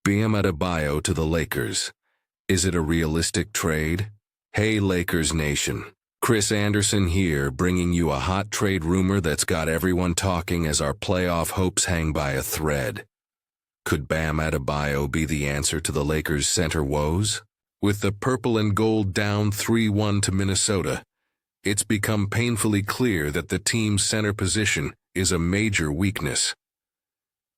Bam Adebayo to the Lakers. Is it a realistic trade? Hey Lakers Nation, Chris Anderson here, bringing you a hot trade rumor that's got everyone talking as our playoff hopes hang by a thread. Could Bam Adebayo be the answer to the Lakers' center woes? With the purple and gold down 3-1 to Minnesota, it's become painfully clear that the team's center position is a major weakness.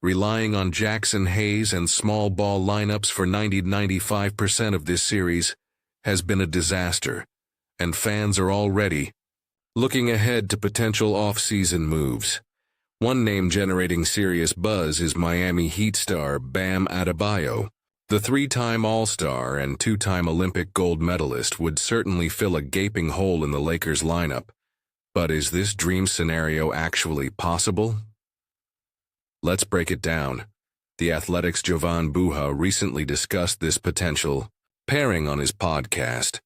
Relying on Jackson Hayes and small ball lineups for 90–95% of this series has been a disaster, and fans are already looking ahead to potential off-season moves. One name generating serious buzz is Miami Heat star Bam Adebayo. The three-time All-Star and two-time Olympic gold medalist would certainly fill a gaping hole in the Lakers lineup. But is this dream scenario actually possible? Let's break it down. The Athletic's Jovan Buha recently discussed this potential pairing on his podcast.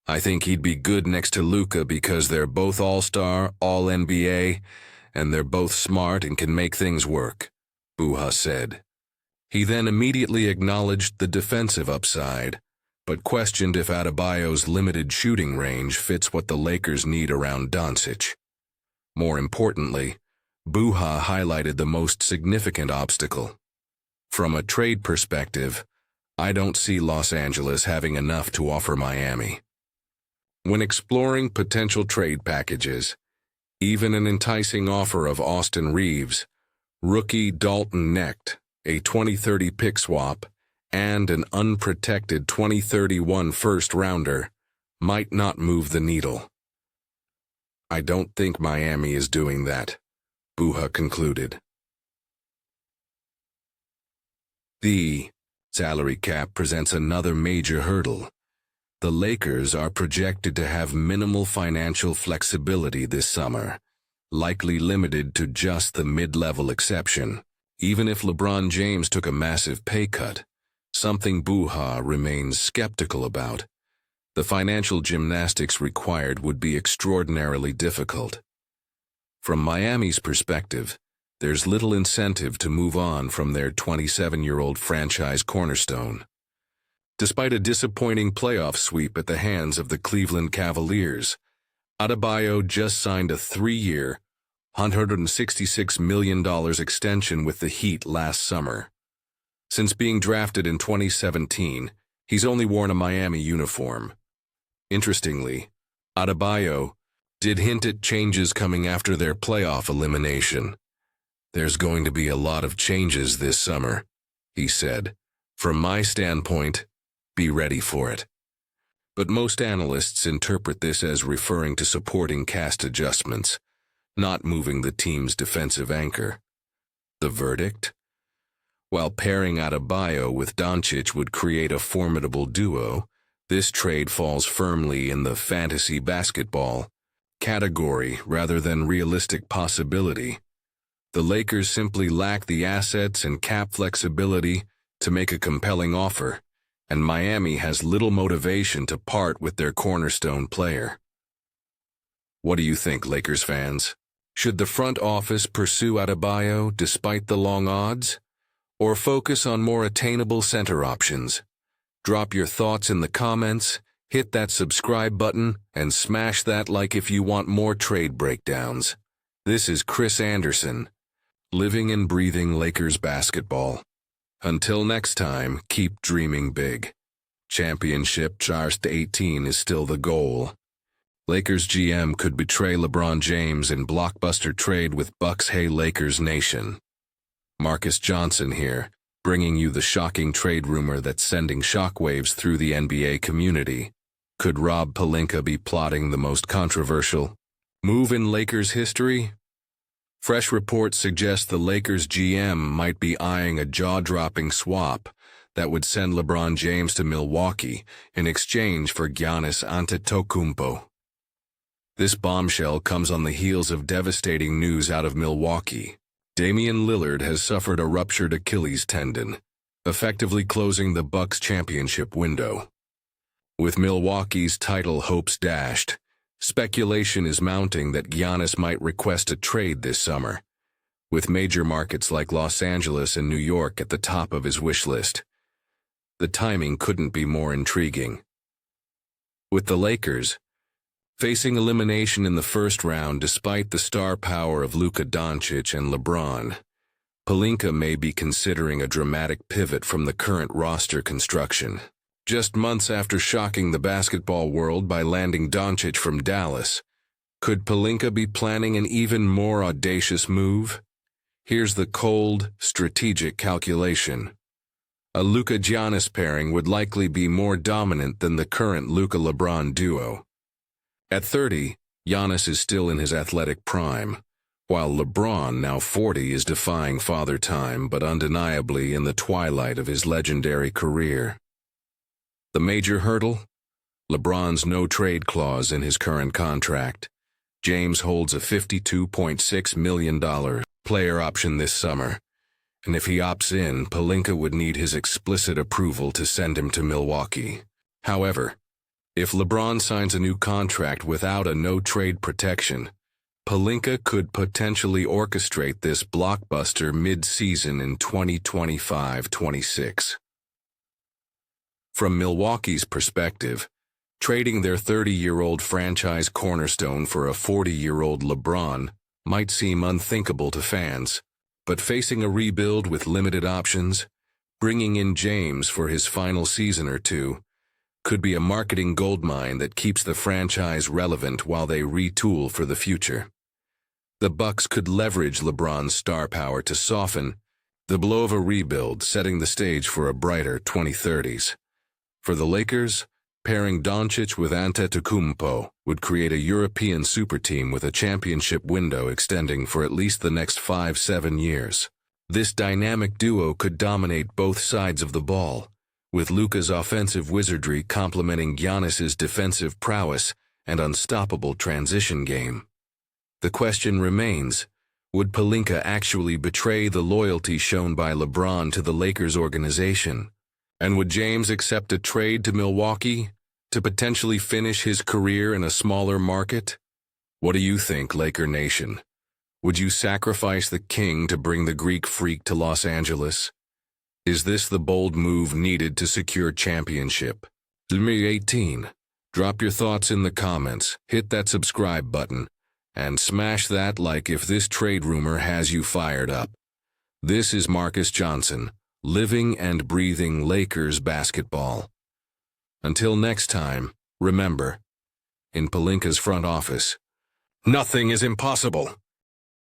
I think he'd be good next to Luka because they're both All-Star, All-NBA, and they're both smart and can make things work, Buha said. He then immediately acknowledged the defensive upside, but questioned if Adebayo's limited shooting range fits what the Lakers need around Doncic. More importantly, Buha highlighted the most significant obstacle. From a trade perspective, I don't see Los Angeles having enough to offer Miami. When exploring potential trade packages, even an enticing offer of Austin Reeves, rookie Dalton Knecht, a 2030 pick swap, and an unprotected 2031 first-rounder might not move the needle. I don't think Miami is doing that, Buha concluded. The salary cap presents another major hurdle. The Lakers are projected to have minimal financial flexibility this summer, likely limited to just the mid-level exception. Even if LeBron James took a massive pay cut, something Buha remains skeptical about, the financial gymnastics required would be extraordinarily difficult. From Miami's perspective, there's little incentive to move on from their 27-year-old franchise cornerstone. Despite a disappointing playoff sweep at the hands of the Cleveland Cavaliers, Adebayo just signed a 3-year, $166 million extension with the Heat last summer. Since being drafted in 2017, he's only worn a Miami uniform. Interestingly, Adebayo did hint at changes coming after their playoff elimination. There's going to be a lot of changes this summer, he said. From my standpoint, be ready for it. But most analysts interpret this as referring to supporting cast adjustments, not moving the team's defensive anchor. The verdict? While pairing Adebayo with Doncic would create a formidable duo, this trade falls firmly in the fantasy basketball category rather than realistic possibility. The Lakers simply lack the assets and cap flexibility to make a compelling offer, and Miami has little motivation to part with their cornerstone player. What do you think, Lakers fans? Should the front office pursue Adebayo despite the long odds, or focus on more attainable center options? Drop your thoughts in the comments, hit that subscribe button, and smash that like if you want more trade breakdowns. This is Chris Anderson, living and breathing Lakers basketball. Until next time, keep dreaming big. Championship Charst 18 is still the goal. Lakers GM could betray LeBron James in Blockbuster trade with Bucks. Hey Lakers Nation. Marcus Johnson here, bringing you the shocking trade rumor that's sending shockwaves through the NBA community. Could Rob Pelinka be plotting the most controversial move in Lakers history? Fresh reports suggest the Lakers GM might be eyeing a jaw-dropping swap that would send LeBron James to Milwaukee in exchange for Giannis Antetokounmpo. This bombshell comes on the heels of devastating news out of Milwaukee. Damian Lillard has suffered a ruptured Achilles tendon, effectively closing the Bucks' championship window. With Milwaukee's title hopes dashed, speculation is mounting that Giannis might request a trade this summer, with major markets like Los Angeles and New York at the top of his wish list. The timing couldn't be more intriguing. With the Lakers facing elimination in the first round despite the star power of Luka Doncic and LeBron, Pelinka may be considering a dramatic pivot from the current roster construction. Just months after shocking the basketball world by landing Doncic from Dallas, could Pelinka be planning an even more audacious move? Here's the cold, strategic calculation. A Luka-Giannis pairing would likely be more dominant than the current Luka-LeBron duo. At 30, Giannis is still in his athletic prime, while LeBron, now 40, is defying father time but undeniably in the twilight of his legendary career. The major hurdle? LeBron's no-trade clause in his current contract. James holds a $52.6 million player option this summer, and if he opts in, Pelinka would need his explicit approval to send him to Milwaukee. However, if LeBron signs a new contract without a no-trade protection, Pelinka could potentially orchestrate this blockbuster mid-season in 2025-26. From Milwaukee's perspective, trading their 30-year-old franchise cornerstone for a 40-year-old LeBron might seem unthinkable to fans, but facing a rebuild with limited options, bringing in James for his final season or two, could be a marketing goldmine that keeps the franchise relevant while they retool for the future. The Bucks could leverage LeBron's star power to soften the blow of a rebuild, setting the stage for a brighter 2030s. For the Lakers, pairing Doncic with Antetokounmpo would create a European superteam with a championship window extending for at least the next 5-7 years. This dynamic duo could dominate both sides of the ball, with Luka's offensive wizardry complementing Giannis's defensive prowess and unstoppable transition game. The question remains, would Pelinka actually betray the loyalty shown by LeBron to the Lakers organization? And would James accept a trade to Milwaukee to potentially finish his career in a smaller market? What do you think, Laker Nation? Would you sacrifice the king to bring the Greek freak to Los Angeles? Is this the bold move needed to secure championship? 18. Drop your thoughts in the comments, hit that subscribe button, and smash that like if this trade rumor has you fired up. This is Marcus Johnson, living and breathing Lakers basketball. Until next time, remember, in Pelinka's front office, nothing is impossible.